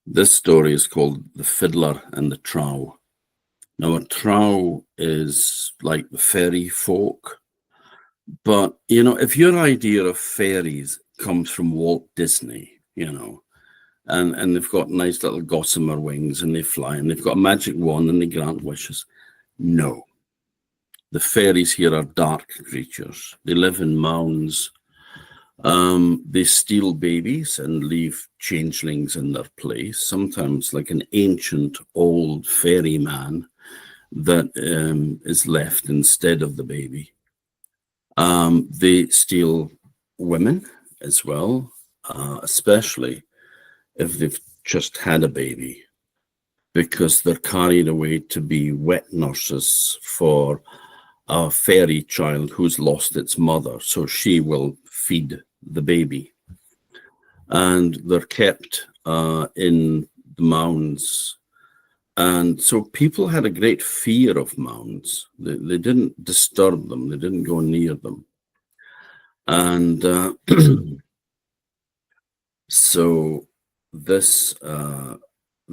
This story is called The Fiddler and the Trow. Now, a trow is like the fairy folk, but if your idea of fairies comes from Walt Disney, and they've got nice little gossamer wings and they fly and they've got a magic wand and they grant wishes. No, the fairies here are dark creatures. They live in mounds. They steal babies and leave changelings in their place, sometimes like an ancient old fairy man that is left instead of the baby. They steal women as well, especially if they've just had a baby, because they're carried away to be wet nurses for a fairy child who's lost its mother, so she will feed the baby. And they're kept in the mounds. And so people had a great fear of mounds. They didn't disturb them. They didn't go near them. And so this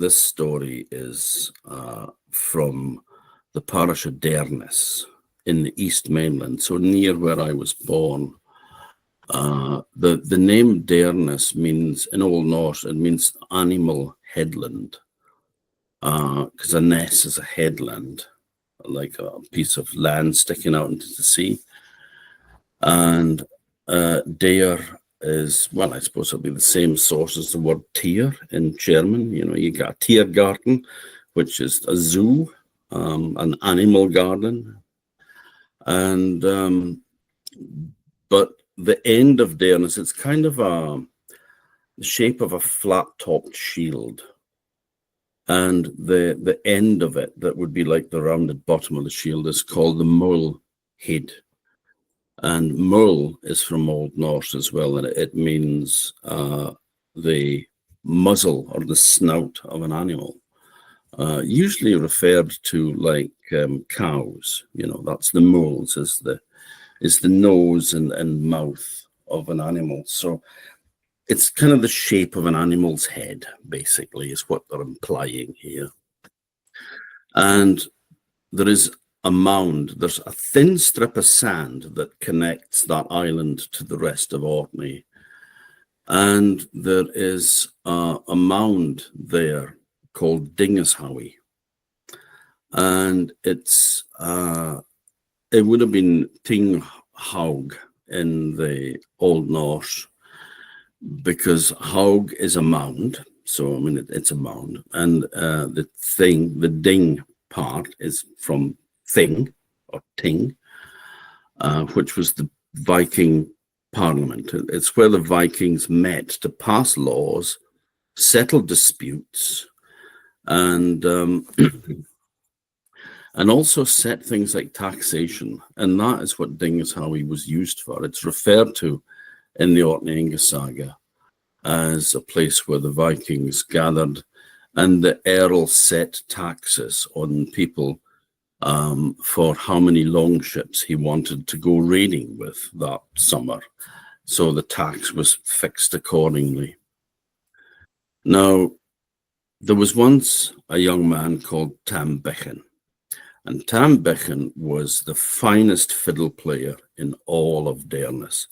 story is from the parish of Dearness in the East Mainland, so near where I was born. The name Dearness means, in Old Norse, it means animal headland, because a ness is a headland, like a piece of land sticking out into the sea. And Deer is, well, I suppose it'll be the same source as the word Tier in German. You got a Tiergarten, which is a zoo, an animal garden. And but the end of Dearness, it's kind of the shape of a flat-topped shield. And the end of it, that would be like the rounded bottom of the shield, is called the Mull head. And Mull is from Old Norse as well, and it means the muzzle or the snout of an animal. Usually referred to like cows, that's the moles, is the nose and mouth of an animal. So it's kind of the shape of an animal's head, basically, is what they're implying here. And there is a mound. There's a thin strip of sand that connects that island to the rest of Orkney. And there is a mound there called Dingishowie. And it would have been Ting Haug in the Old Norse, because Haug is a mound. So, I mean, it's a mound. And the ding part is from thing or ting, which was the Viking parliament. It's where the Vikings met to pass laws, settle disputes, and and also set things like taxation. And that is what Dingishowie was used for. It's referred to in the Orkney saga as a place where the Vikings gathered, and the Earl set taxes on people for how many longships he wanted to go raiding with that summer. So the tax was fixed accordingly. Now, there was once a young man called Tam Bechen, and Tam Bechen was the finest fiddle player in all of Dearness.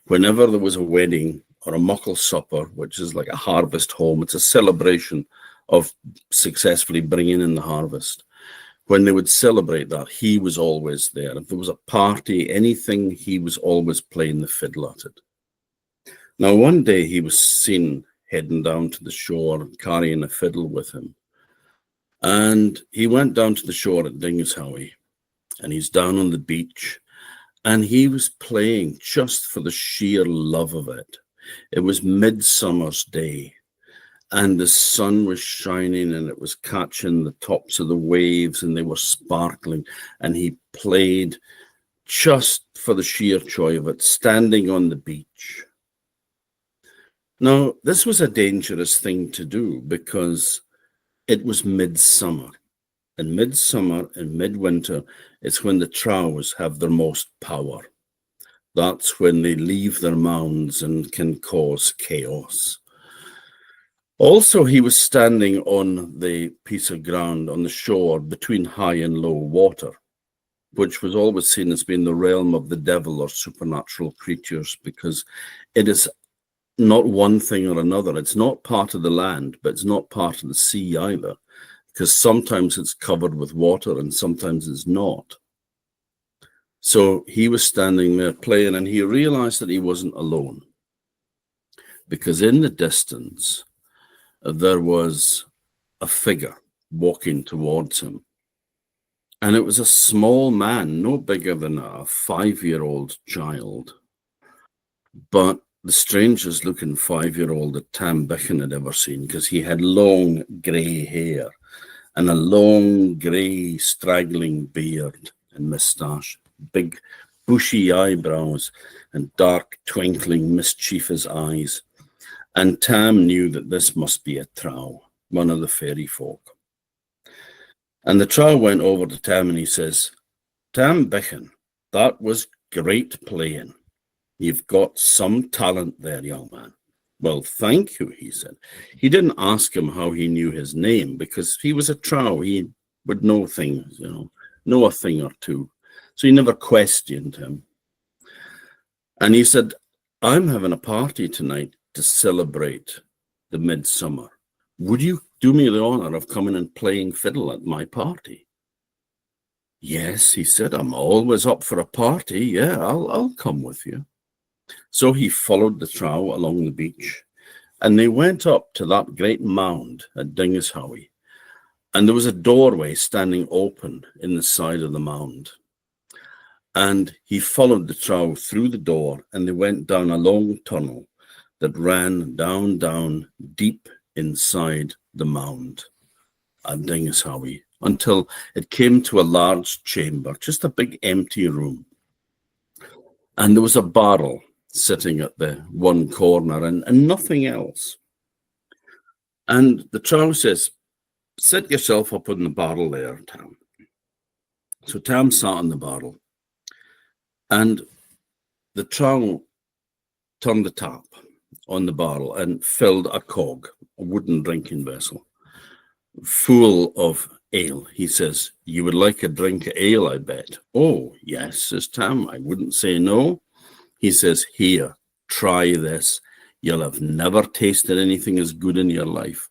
Whenever there was a wedding or a muckle supper, which is like a harvest home, it's a celebration of successfully bringing in the harvest. When they would celebrate that, he was always there. If there was a party, anything, he was always playing the fiddle at it. Now, one day he was seen heading down to the shore, carrying a fiddle with him. And he went down to the shore at Dingishowie, and he's down on the beach, and he was playing just for the sheer love of it. It was Midsummer's Day, and the sun was shining, and it was catching the tops of the waves, and they were sparkling, and he played just for the sheer joy of it, standing on the beach. Now, this was a dangerous thing to do, because it was midsummer. And midsummer and midwinter, it's when the Trows have their most power. That's when they leave their mounds and can cause chaos. Also, he was standing on the piece of ground on the shore between high and low water, which was always seen as being the realm of the devil or supernatural creatures, because it is not one thing or another. It's not part of the land, but it's not part of the sea either, because sometimes it's covered with water and sometimes it's not. So he was standing there playing, and he realized that he wasn't alone, because in the distance there was a figure walking towards him. And it was a small man, no bigger than a 5-year-old child. But the strangest looking 5-year-old that Tam Bichen had ever seen, because he had long grey hair and a long grey straggling beard and moustache, big bushy eyebrows and dark twinkling mischievous eyes. And Tam knew that this must be a Trow, one of the fairy folk. And the Trow went over to Tam and he says, "Tam Bichen, that was great playing. You've got some talent there, young man." "Well, thank you," he said. He didn't ask him how he knew his name, because he was a Trow. He would know things, know a thing or two. So he never questioned him. And he said, "I'm having a party tonight to celebrate the midsummer. Would you do me the honor of coming and playing fiddle at my party?" "Yes," he said, "I'm always up for a party. Yeah, I'll come with you." So he followed the Trow along the beach, and they went up to that great mound at Dingishowie, and there was a doorway standing open in the side of the mound. And he followed the Trow through the door, and they went down a long tunnel that ran down deep inside the mound at Dingishowie, until it came to a large chamber, just a big empty room. And there was a barrel sitting at the one corner and nothing else. And the Trow says, "Sit yourself up on the barrel there, Tam." So Tam sat on the barrel, and the Trow turned the tap on the barrel and filled a cog, a wooden drinking vessel, full of ale. He says, "You would like a drink of ale, I bet." "Oh, yes," says Tam, "I wouldn't say no." He says, "Here, try this. You'll have never tasted anything as good in your life."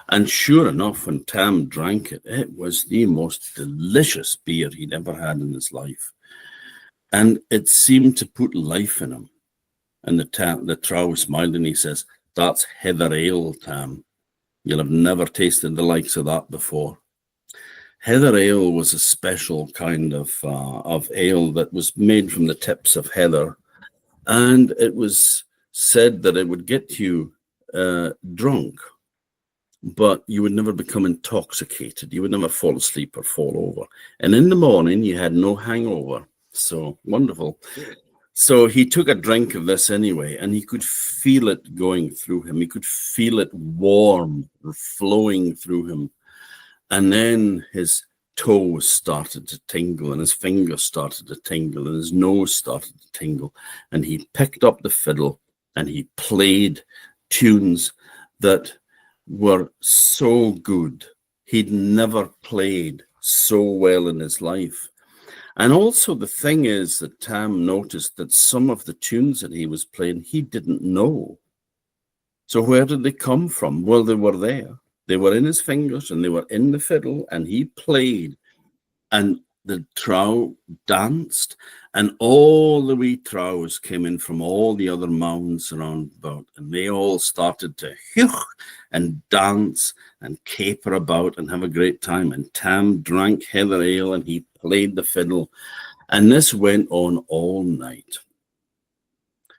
And sure enough, when Tam drank it, it was the most delicious beer he'd ever had in his life. And it seemed to put life in him. And the Trow smiled and he says, "That's heather ale, Tam. You'll have never tasted the likes of that before." Heather ale was a special kind of ale that was made from the tips of heather. And it was said that it would get you drunk, but you would never become intoxicated. You would never fall asleep or fall over. And in the morning, you had no hangover. So wonderful. So he took a drink of this anyway, and he could feel it going through him. He could feel it warm, flowing through him. And then his toes started to tingle, and his fingers started to tingle, and his nose started to tingle. And he picked up the fiddle and he played tunes that were so good. He'd never played so well in his life. And also the thing is that Tam noticed that some of the tunes that he was playing, he didn't know. So where did they come from? Well, they were there. They were in his fingers and they were in the fiddle, and he played, and the Trow danced, and all the wee Trows came in from all the other mounds around about, and they all started to heuch and dance and caper about and have a great time. And Tam drank heather ale and he played the fiddle, and this went on all night.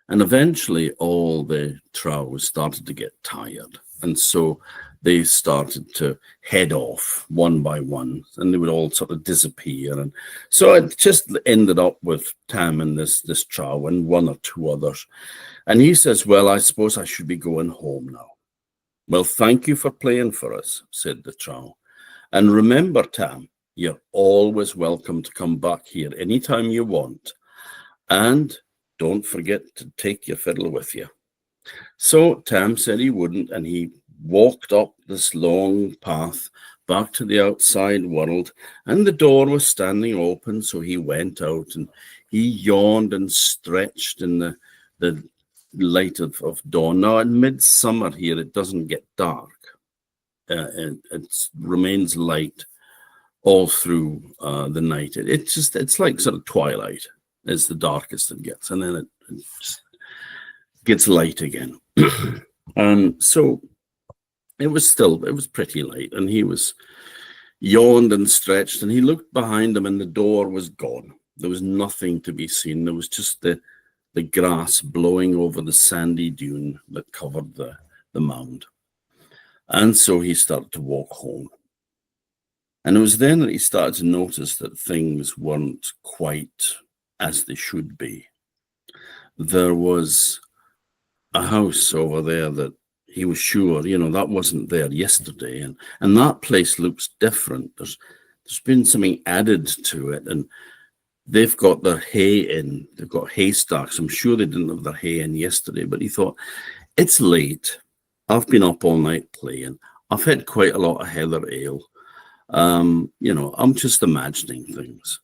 And eventually all the Trows started to get tired, and so they started to head off one by one, and they would all sort of disappear. And so it just ended up with Tam and this Trow and one or two others. And he says, "Well, I suppose I should be going home now." "Well, thank you for playing for us," said the Trow. "And remember, Tam, you're always welcome to come back here anytime you want. And don't forget to take your fiddle with you." So Tam said he wouldn't, and he walked up this long path back to the outside world, and the door was standing open, so he went out and he yawned and stretched in the light of dawn. Now, in midsummer here, it doesn't get dark. It remains light all through the night. It's like sort of twilight. It's the darkest it gets, and then it just gets light again. And so it was pretty late, and he was yawned and stretched, and he looked behind him, and the door was gone. There was nothing to be seen. There was just the grass blowing over the sandy dune that covered the mound. And so he started to walk home. And it was then that he started to notice that things weren't quite as they should be. There was a house over there that he was sure, that wasn't there yesterday. And that place looks different. There's been something added to it. And they've got their hay in. They've got haystacks. I'm sure they didn't have their hay in yesterday. But he thought, it's late. I've been up all night playing. I've had quite a lot of heather ale. I'm just imagining things.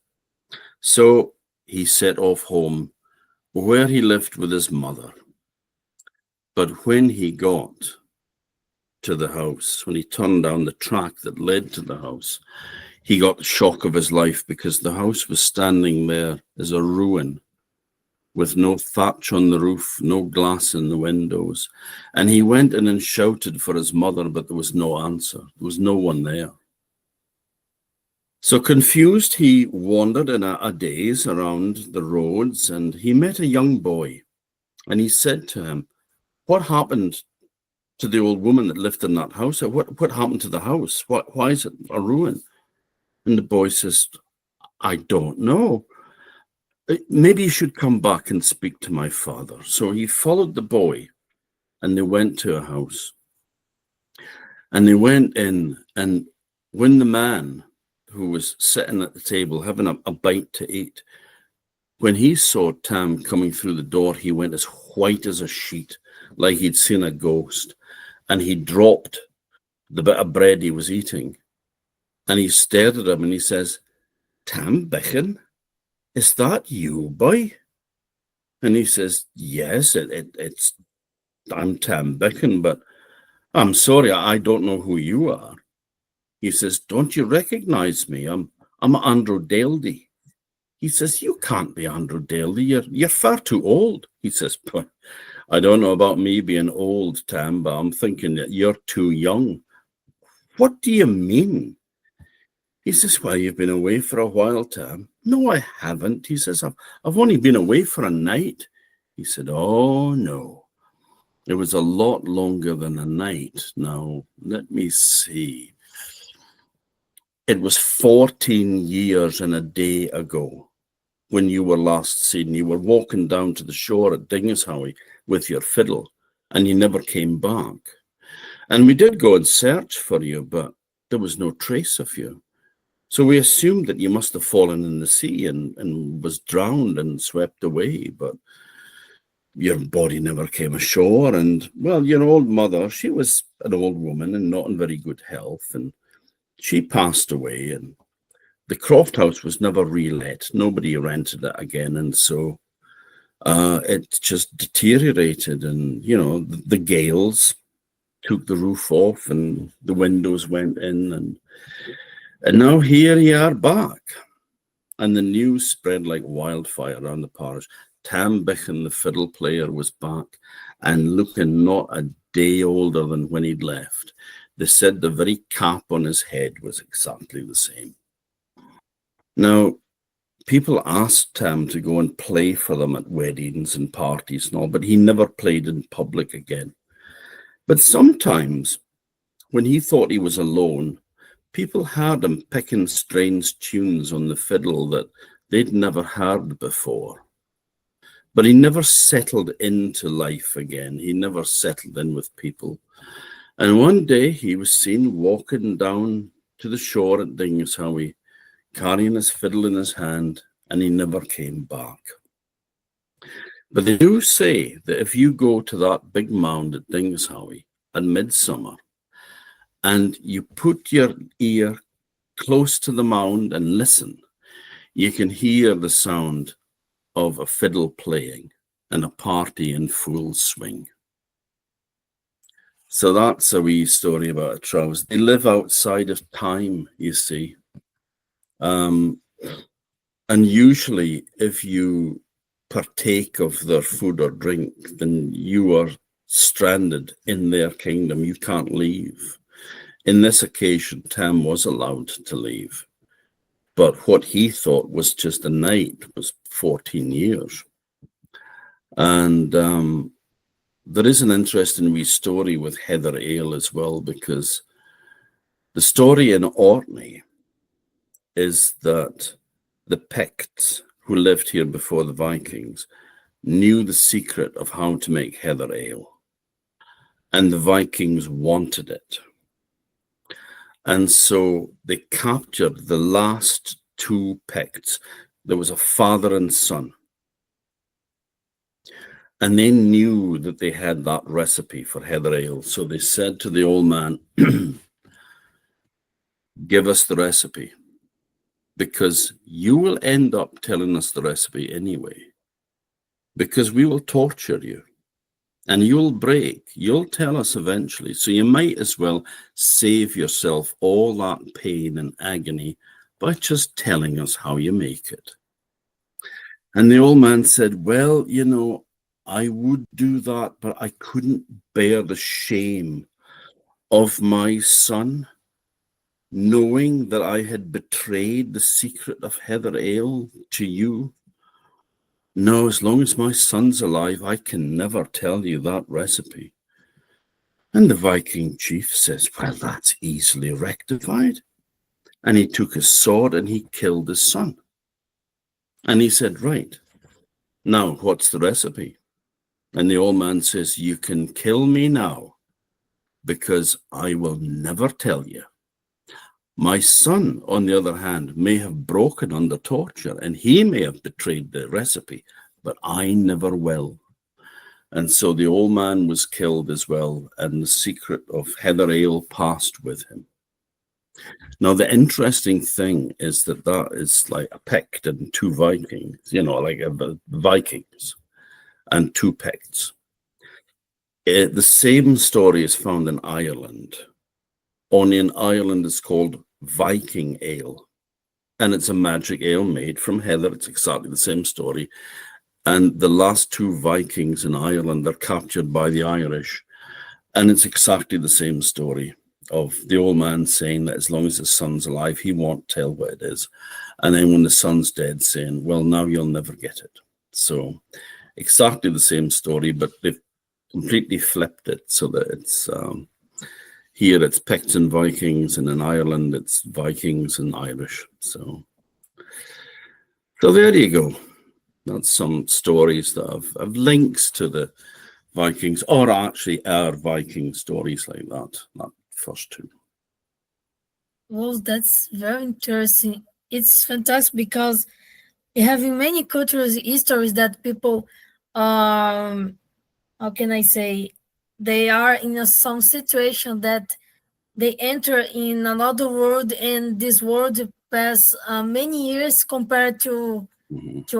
So he set off home where he lived with his mother. But when he got to the house, when he turned down the track that led to the house, he got the shock of his life, because the house was standing there as a ruin, with no thatch on the roof, no glass in the windows. And he went in and shouted for his mother, but there was no answer. There was no one there. So confused, he wandered in a daze around the roads, and he met a young boy. And he said to him, "What happened to the old woman that lived in that house? What happened to the house? Why is it a ruin?" And the boy says, "I don't know. Maybe you should come back and speak to my father." So he followed the boy, and they went to a house. And they went in, and when the man who was sitting at the table having a bite to eat, when he saw Tam coming through the door, he went as white as a sheet, like he'd seen a ghost. And he dropped the bit of bread he was eating. And he stared at him and he says, "Tam Bichen, is that you, boy?" And he says, "Yes, I'm Tam Bichen, but I'm sorry, I don't know who you are." He says, "Don't you recognize me? I'm Andrew Daldy." He says, "You can't be Andrew Daldy. You're far too old." He says, "But I don't know about me being old, Tam, but I'm thinking that you're too young." "What do you mean?" He says, "Well, you've been away for a while, Tam." "No, I haven't." He says, I've only been away for a night." He said, "Oh, no. It was a lot longer than a night. Now, let me see. It was 14 years and a day ago when you were last seen. You were walking down to the shore at Dingeshowie with your fiddle, and you never came back. And we did go and search for you, but there was no trace of you. So we assumed that you must have fallen in the sea and was drowned and swept away, but your body never came ashore. And, well, your old mother, she was an old woman and not in very good health, and she passed away, and the Croft House was never re-let. Nobody rented it again, and so it just deteriorated, and, the gales took the roof off and the windows went in, and now here you are back. And the news spread like wildfire around the parish. Tam Bichen, the fiddle player, was back and looking not a day older than when he'd left. They said the very cap on his head was exactly the same. Now, people asked Tam to go and play for them at weddings and parties and all, but he never played in public again. But sometimes, when he thought he was alone, people heard him picking strange tunes on the fiddle that they'd never heard before. But he never settled into life again. He never settled in with people. And one day he was seen walking down to the shore at Dingeshowie, carrying his fiddle in his hand, and he never came back. But they do say that if you go to that big mound at Dingeshowie at midsummer, and you put your ear close to the mound and listen, you can hear the sound of a fiddle playing and a party in full swing. So that's a wee story about a Trow. They live outside of time, you see. And usually if you partake of their food or drink, then you are stranded in their kingdom. You can't leave. In this occasion, Tam was allowed to leave. But what he thought was just a night was 14 years. And there is an interesting wee story with Heather Ale as well, because the story in Orkney is that the Picts who lived here before the Vikings knew the secret of how to make heather ale, and the Vikings wanted it. And so they captured the last two Picts. There was a father and son. And they knew that they had that recipe for heather ale. So they said to the old man, give us the recipe, because you will end up telling us the recipe anyway, because we will torture you and you'll break. You'll tell us eventually. So you might as well save yourself all that pain and agony by just telling us how you make it. And the old man said, well, you know, I would do that, but I couldn't bear the shame of my son knowing that I had betrayed the secret of heather ale to you. No, as long as my son's alive, I can never tell you that recipe. And the Viking chief says, well, that's easily rectified. And he took his sword and he killed his son. And he said, right, now what's the recipe? And the old man says, you can kill me now, because I will never tell you. My son, on the other hand, may have broken under torture and he may have betrayed the recipe, but I never will. And so the old man was killed as well, and the secret of heather ale passed with him. Now, the interesting thing is that that is like a Pict and two Vikings, you know, like the Vikings and two Picts. The same story is found in Ireland. Only in Ireland it's called Viking ale, and it's a magic ale made from heather. It's exactly the same story. And the last two Vikings in Ireland are captured by the Irish, and it's exactly the same story of the old man saying that as long as his son's alive, he won't tell what it is. And then when the son's dead, saying, well, now you'll never get it. So exactly the same story, but they've completely flipped it so that it's here it's Picts and Vikings, and in Ireland it's Vikings and Irish. So there you go. That's some stories that have links to the Vikings, or actually are Viking stories like that first two. Well, that's very interesting. It's fantastic because you have in many cultures histories that people, how can I say, they are in some situation that they enter in another world, and this world pass many years compared to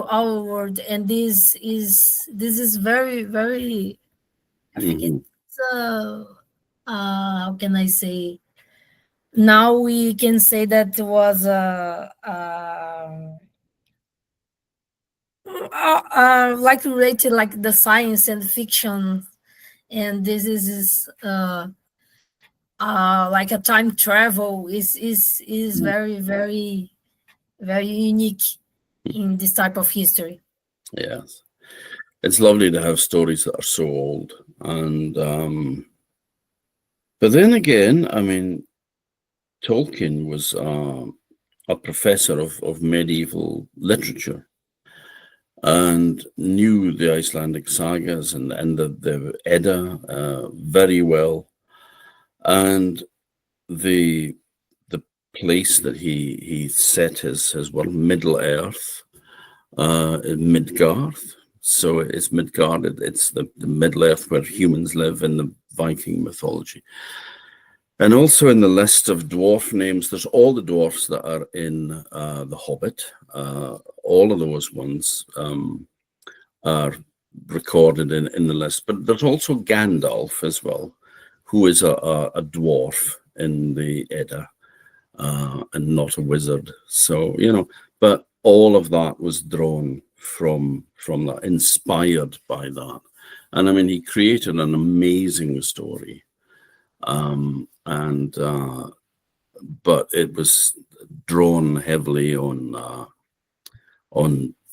our world, and this is very, very, I think it's how can I say, now we can say that it was like related like the science and fiction, and this is like a time travel is very, very, very unique in this type of history. Yes, it's lovely to have stories that are so old, and but then again, I mean, Tolkien was a professor of medieval literature and knew the Icelandic sagas and the Edda very well, and the place that he set his world, Middle Earth, in Midgard. So it's Midgard. It's the Middle Earth where humans live in the Viking mythology. And also in the list of dwarf names, there's all the dwarfs that are in The Hobbit. All of those ones are recorded in the list. But there's also Gandalf as well, who is a dwarf in the Edda and not a wizard. So, but all of that was drawn from that, inspired by that. And I mean, he created an amazing story. But it was drawn heavily on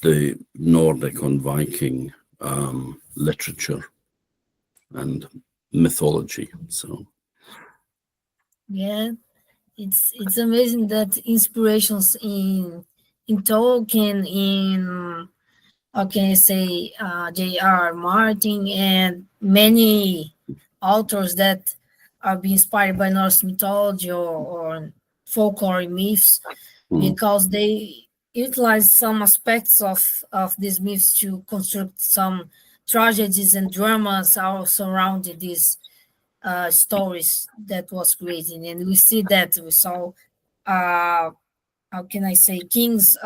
the Nordic, on Viking literature and mythology. So Yeah, it's amazing that inspirations in Tolkien, in how can I say, J.R. Martin, and many authors that are being inspired by Norse mythology or folklore myths, because they utilize some aspects of these myths to construct some tragedies and dramas all surrounding these stories that was created. And we see that we saw, how can I say, kings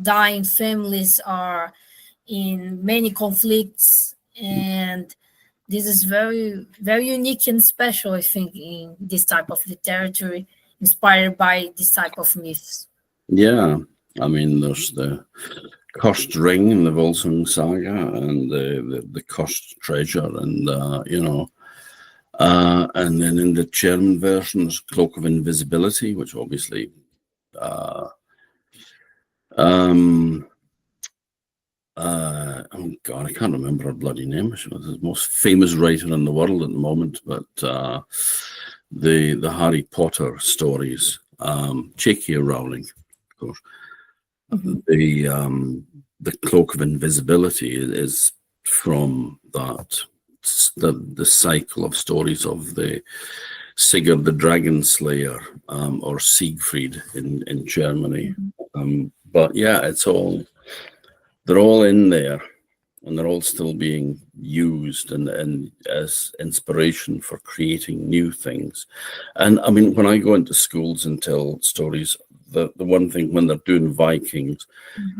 dying, families are in many conflicts, and this is very, very unique and special, I think, in this type of literature inspired by this type of myths. yeah, I mean, there's the cursed ring in the Volsung saga, and the cursed treasure, and and then in the German version, there's Cloak of Invisibility, which obviously oh God, I can't remember her bloody name. She was the most famous writer in the world at the moment, but the Harry Potter stories, J.K. Rowling, of course. The Cloak of Invisibility is from that, the cycle of stories of the Sigurd the Dragon Slayer, or Siegfried in Germany. But yeah, they're all in there, and they're all still being used and as inspiration for creating new things. And I mean, when I go into schools and tell stories, the one thing when they're doing Vikings,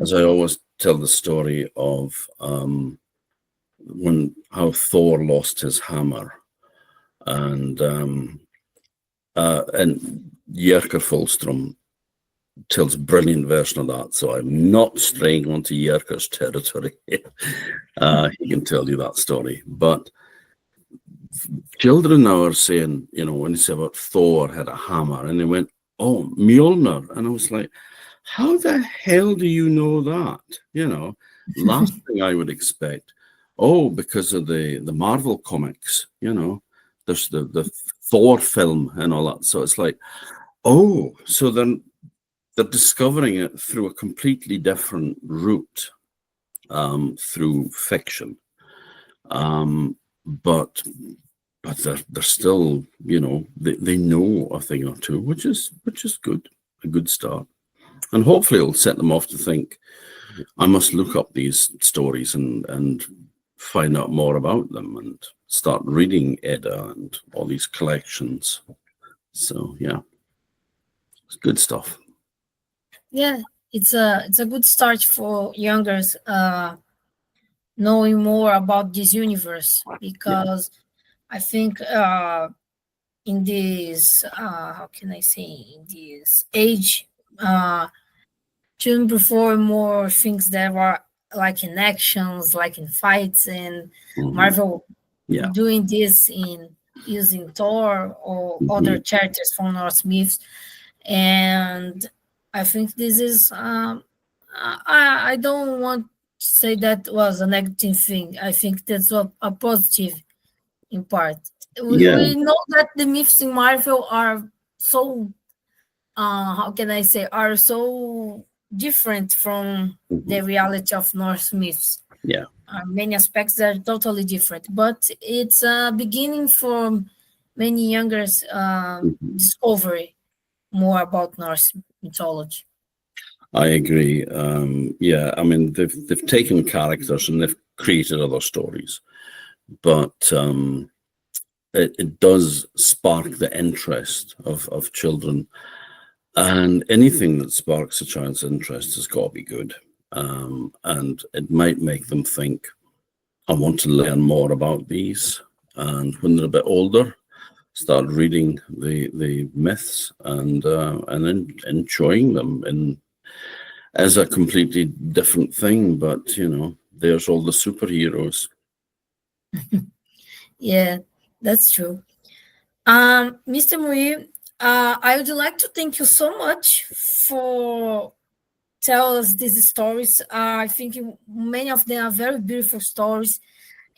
as I always tell the story of how Thor lost his hammer, and Jerker Fulstrom tells a brilliant version of that. So I'm not straying onto Jerker's territory. He can tell you that story. But children now are saying, when they say about Thor had a hammer, and they went, "Oh, Mjolnir," and I was like, "How the hell do you know that?" Last thing I would expect. Oh, because of the Marvel comics, there's the Thor film and all that. So it's like, oh, so then they're discovering it through a completely different route, through fiction. But they're still, they know a thing or two, which is good, a good start. And hopefully it'll set them off to think, I must look up these stories and find out more about them and start reading Edda and all these collections. So yeah, it's good stuff. Yeah, it's a good start for youngers knowing more about this universe, because I think in this how can I say, in this age, children prefer more things that are like in actions, like in fights, and Marvel doing this in using Thor or other characters from Norse myths. And I think this is I don't want to say that was a negative thing. I think that's a positive in part. We know that the myths in Marvel are so how can I say, are so different from the reality of Norse myths. Yeah. Many aspects that are totally different, but it's a beginning for many youngers discovery more about Norse mythology. I agree. Yeah, I mean, they've taken characters and they've created other stories, but it does spark the interest of children, and anything that sparks a child's interest has got to be good. And it might make them think, I want to learn more about these. And when they're a bit older, start reading the myths and then enjoying them as a completely different thing. But there's all the superheroes. Yeah, that's true. Mr. Mui, I would like to thank you so much for tell us these stories. I think many of them are very beautiful stories,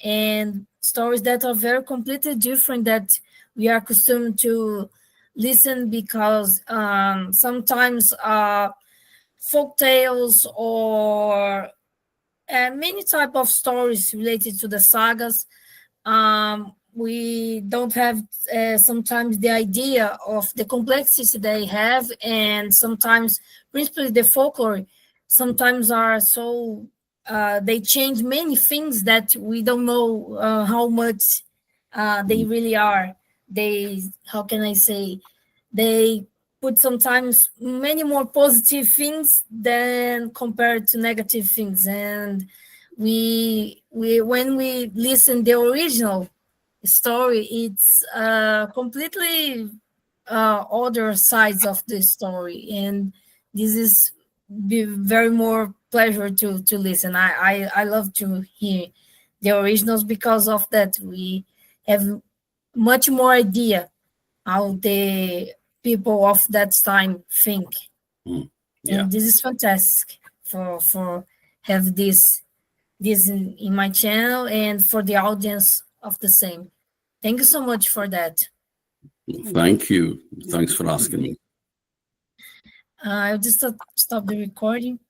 and stories that are very completely different that we are accustomed to listen, because sometimes folk tales or many type of stories related to the sagas, we don't have sometimes the idea of the complexity they have, and sometimes, principally the folklore, sometimes are so they change many things that we don't know how much they really are. They, how can I say, they put sometimes many more positive things than compared to negative things, and we when we listen the original story, it's completely other sides of the story, and this is be very more pleasure to listen. I love to hear the originals, because of that we have much more idea how the people of that time think. Yeah. And this is fantastic for have this in my channel and for the audience of the same. Thank you so much for that. Thank you. Thanks for asking me. I'll just stop the recording.